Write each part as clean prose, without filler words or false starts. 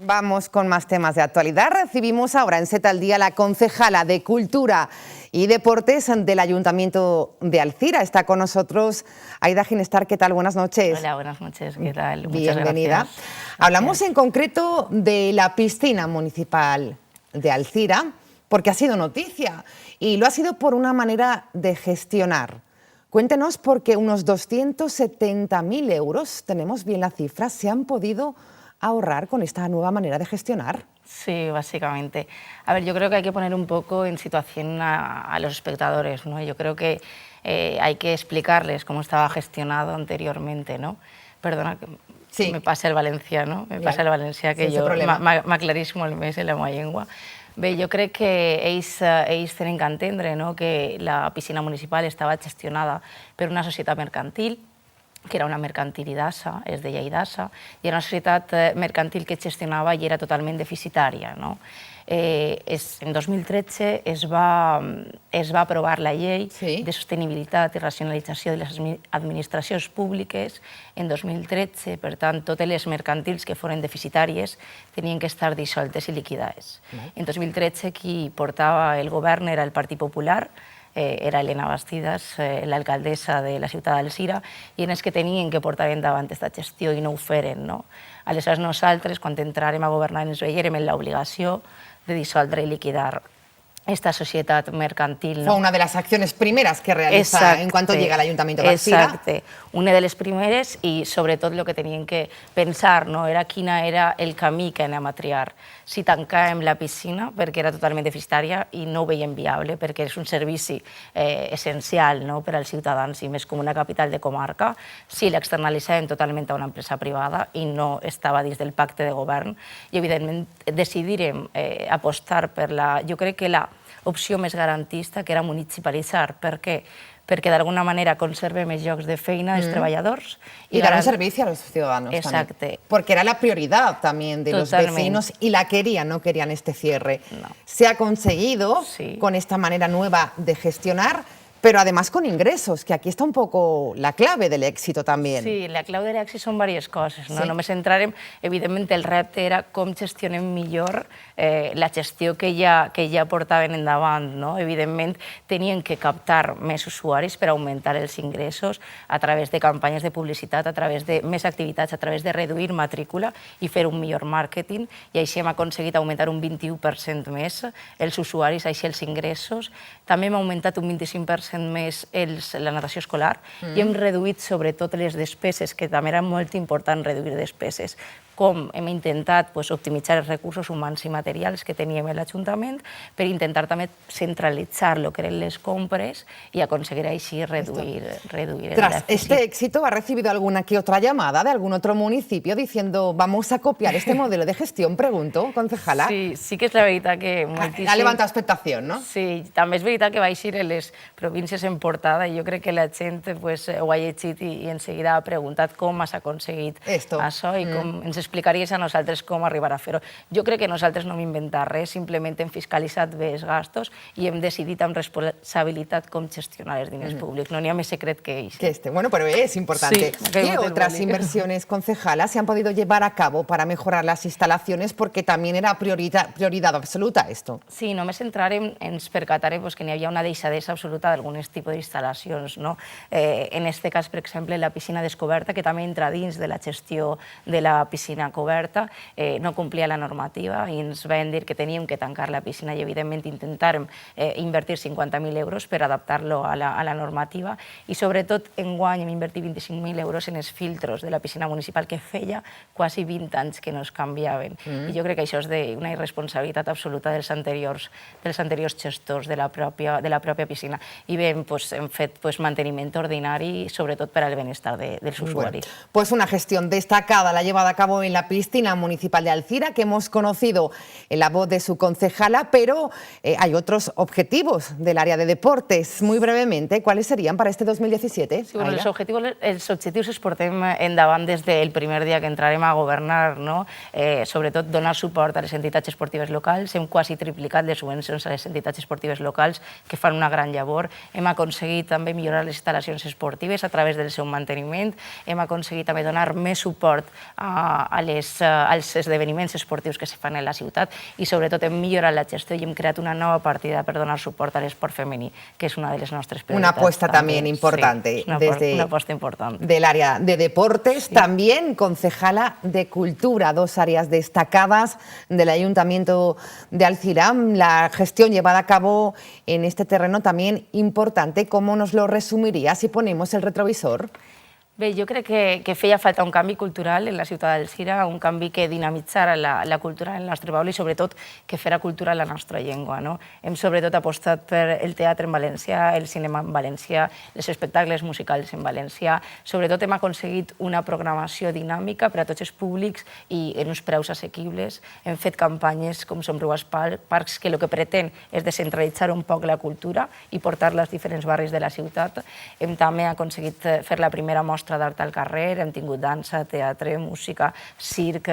Vamos con más temas de actualidad. Recibimos ahora en Z al Día la concejala de Cultura y Deportes del Ayuntamiento de Alzira. Está con nosotros Aida Ginestar. ¿Qué tal? Buenas noches. Hola, buenas noches. ¿Qué tal? Muchas Bienvenida. gracias. Hablamos en concreto de la piscina municipal de Alzira, porque ha sido noticia y lo ha sido por una manera de gestionar. Cuéntenos, porque unos 270.000 euros, tenemos bien la cifra, se han podido ahorrar con esta nueva manera de gestionar. Sí, básicamente. A ver, yo creo que hay que poner un poco en situación a los espectadores, ¿no? Yo creo que hay que explicarles cómo estaba gestionado anteriormente, ¿no? Perdona, que sí. me pasa el valenciano, passa el valencià, que jo m'aclarís molt més en la meva llengua. Bé, jo crec que ells tenen que entendre, no?, que la piscina municipal estava gestionada per una societat mercantil, que era una mercantil IDASA, es deia IDASA, i era una societat mercantil que gestionava i era totalment deficitària, no? En 2013 es va aprovar la llei de sostenibilitat i racionalització de les administracions públiques en 2013, per tant, totes les mercantils que foren deficitàries tenien que estar dissoltes i liquidades. En 2013 qui portava el govern era el Partit Popular, era Elena Bastidas, l'alcaldessa de la ciutat d'Alzira, i en els que tenien que portar endavant aquesta gestió i no ho feren, no? Aleshores nosaltres, quan entràrem a governar, ens veiem en l'obligació de dissoldre i liquidar esta societat mercantil. Fue una de las acciones primeras que realiza en cuanto llega al Ayuntamiento de Alzira. Exacte, una de les primeres, i sobretot el que tenien que pensar era quin era el camí que anem a triar. Si tancàvem la piscina, perquè era totalment deficitària i no ho veiem viable, perquè és un servici essencial per als ciutadans i més com una capital de comarca, si l'externalitzàvem totalment a una empresa privada i no estava dins del pacte de govern, i evidentment decidirem apostar per la... Jo crec que la opció més garantista, que era municipalitzar. Per què? Perquè d'alguna manera conserve més llocs de feina dels treballadors. Y dar un servicio a los ciudadanos. Exacte. También. Porque era la prioridad también de los vecinos y la querían, no querían este cierre. No. Se ha conseguido con esta manera nueva de gestionar, pero además con ingresos, que aquí está un poco la clave del éxito también. Sí, la clau de l'èxit són diverses coses. Només entrarem, evidentment, el repte era com gestionem millor la gestió que ja portaven endavant. Evidentment, tenien que captar més usuaris per augmentar els ingressos a través de campanyes de publicitat, a través de més activitats, a través de reduir matrícula i fer un millor màrqueting, i així hem aconseguit augmentar un 21% més els usuaris, així els ingressos. També hem augmentat un 25% més la natació escolar i hem reduït sobretot les despeses, que també era molt important reduir despeses, com hem intentat optimitzar els recursos humans i materials que teníem a l'Ajuntament per intentar també centralitzar el que eren les compres y aconseguir així reduir el Tras déficit. este éxito, ¿ha recibido alguna que otra llamada de algún otro municipio diciendo vamos a copiar este modelo de gestión? Pregunto, concejala. Sí que és la veritat que moltíssim... Ha levantado expectación, ¿no? Sí, també és veritat que va eixir en les províncies en portada i jo crec que la gent ho ha llegit i en seguida ha preguntat com has aconseguit això i com ens explicaries a nosaltres com arribar a fer-ho. Jo crec que nosaltres no hem inventat res, simplement hem fiscalitzat bé els gastos i hem decidit amb responsabilitat com gestionar els diners públics. No n'hi ha més secret que ells. Bueno, pero es importante. ¿Qué otras inversiones, concejala, se han podido llevar a cabo para mejorar las instalaciones? Porque también era prioridad absoluta esto. Sí, només entrarem, ens percatarem que n'hi havia una deixadesa absoluta d'alguns tipus d'instal·lacions. En aquest cas, per exemple, la piscina descoberta, que també entra dins de la gestió de la piscina coberta, no complia la normativa i ens van dir que teníem que tancar la piscina i, evidentment, intentàrem invertir 50.000 euros per adaptar-lo a la normativa i, sobretot, enguany hem invertit 25.000 euros en els filtros de la piscina municipal, que feia quasi 20 anys que no es canviaven. I jo crec que això és d'una irresponsabilitat absoluta dels anteriors gestors de la pròpia piscina. I bé, hem fet manteniment ordinari, sobretot per al benestar dels usuaris. Pues una gestión destacada la ha llevado a cabo en la piscina municipal de Alzira, que hemos conocido en la voz de su concejala, pero hay otros objetivos del área de deportes. Muy brevemente, ¿cuáles serían para este 2017? Sí, els objectius els portem endavant des del primer dia que entrarem a governar, sobretot donar suport a les entitats esportives locals. Hem quasi triplicat les subvencions a les entitats esportives locals, que fan una gran llavor. Hem aconseguit també millorar les instal·lacions esportives a través del seu manteniment. Hem aconseguit també donar més suport a als esdeveniments esportius que se fan a la ciutat i sobretot hem millorat la gestió i hem creat una nova partida per donar suport a l'esport femení, que és una de les nostres prioritats. Una apuesta también importante. Sí, una apuesta importante. Del área de deportes, sí. También concejala de cultura, dos áreas destacadas del Ayuntamiento de Alzira. La gestión llevada a cabo en este terreno también importante. ¿Cómo nos lo resumiría si ponemos el retrovisor? Bé, jo crec que feia falta un canvi cultural en la ciutat d'Alzira, un canvi que dinamitzara la cultura del nostre poble i sobretot que fera cultura la nostra llengua. Hem sobretot apostat per el teatre en valencià, el cinema en valencià, els espectacles musicals en valencià. Sobretot hem aconseguit una programació dinàmica per a tots els públics i en uns preus assequibles. Hem fet campanyes com Somriu als Parcs, que el que pretén és descentralitzar un poc la cultura i portar-la als diferents barris de la ciutat. Hem també aconseguit fer la primera mostra d'art al carrer, hem tingut dansa, teatre, música, circ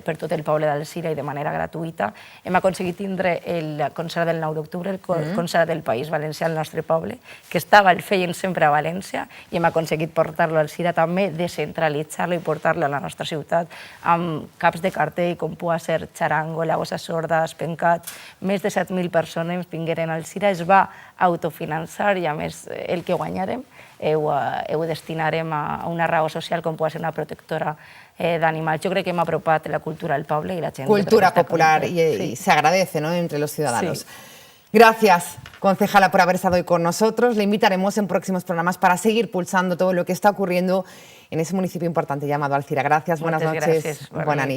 per tot el poble d'Alzira i de manera gratuïta. Hem aconseguit tindre el concert del 9 d'octubre, el concert del País Valencià al nostre poble, que estava el feien sempre a València, i hem aconseguit portar-lo a Alzira també, descentralitzar-lo i portar-lo a la nostra ciutat amb caps de cartell com pugui ser Charango, La Bossa Sorda, Espencat. Més de 7.000 persones vingueren a Alzira, es va autofinançar i a més el que guanyarem ho destinarem a una raó social com pugui ser una protectora d'animals. Yo creo que hem apropat la cultura al poble y la gente. Cultura popular y se agradece, ¿no?, entre los ciudadanos. Sí. Gracias, concejala, por haber estado hoy con nosotros. Le invitaremos en próximos programas para seguir pulsando todo lo que está ocurriendo en ese municipio importante llamado Alzira. Gracias, buenas noches, buena nit.